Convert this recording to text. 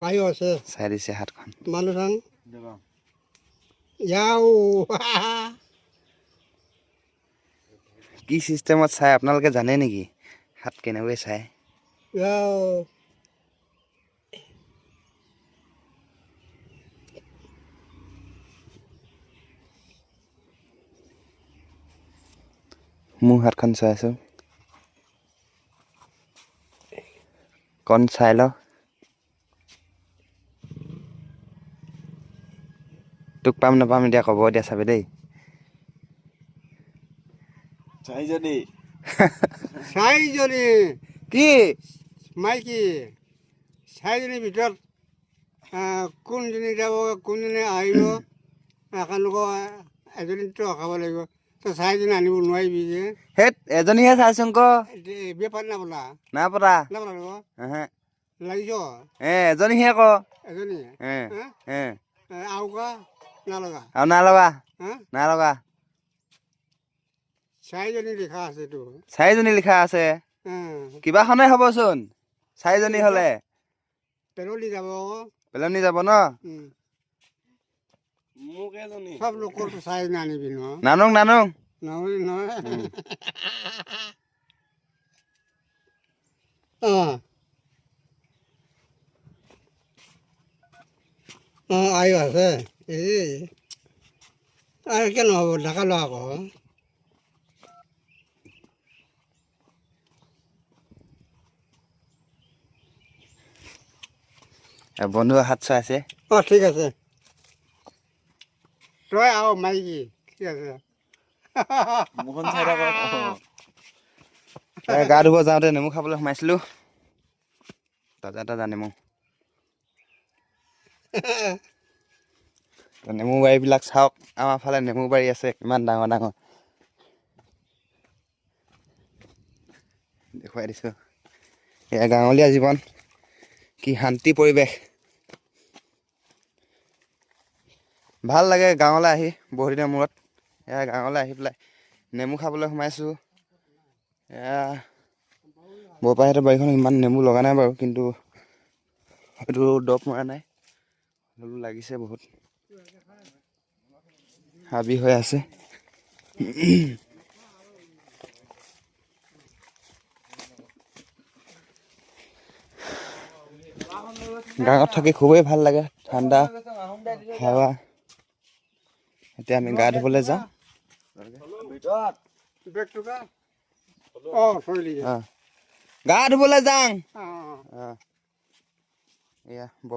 পায়ো আছে চাই দিছে হাতখন মানুহ চাং যাও কি চিষ্টেমত চাই আপোনালোকে জানে নেকি হাত কেনেকৈ চাই যাও মোৰ হাতখন চাইছো কণ চাই ল তোক পাম নাপাম এতিয়া ক'ব এতিয়া চাবি দেই চাৰিজনী কি মাইকী চাৰিজনীৰ ভিতৰত কোনজনী যাব কোনজনী আহিব একেলোকৰ এজনীতো ৰখাব লাগিব তই চাৰিজনী আনিব নোৱাৰিবি যে হেত এজনীহে চাইছোং ক বেপাৰ নাপলা নাই পতা নাপলা লাগিছ এজনীহে ক এজনী আৰু কা নালগা আৰু নাই লগা হা নাই লগা চাৰিজনী লিখা আছেতো চাৰিজনী লিখা আছে কিবাখনে হ'বচোন চাৰিজনী হ'লে পেৰলি যাব আকৌ পেলনি যাব ন চব লোকৰতো চাৰিজনী আনিবি নহয় নানোং নানোং নহয় নহয় আয়ো আছে এই আৰু কিয় নহ'ব ঢাকা লোৱা আকৌ বন্ধু হাত চাইছে ঠিক আছে তই আহ মাইকী ঠিক আছে গা ধুব যাওঁতে নেমু খাবলৈ সোমাইছিলো তাজা তাজা নেমু নেমু বাৰীবিলাক চাওক আমাৰ ফালে নেমু বাৰী আছে কিমান ডাঙৰ ডাঙৰ দেখুৱাই দিছোঁ এয়া গাঁৱলীয়া জীৱন কি শান্তি পৰিৱেশ ভাল লাগে গাঁৱলৈ আহি বহুত দিনৰ মূৰত এয়া গাঁৱলৈ আহি পেলাই নেমু খাবলৈ সোমাইছোঁ এয়া বৰপাহঁতৰ বাৰীখন ইমান নেমু লগা নাই বাৰু কিন্তু হয়তো দৰৱ মৰা নাই হ'লেও লাগিছে বহুত হাবি হৈ আছে গাঁৱত থাকি খুবেই ভাল লাগে ঠাণ্ডা হাৱা এতিয়া আমি গা ধুবলৈ যাওঁ গা ধুবলৈ যাওঁ এয়া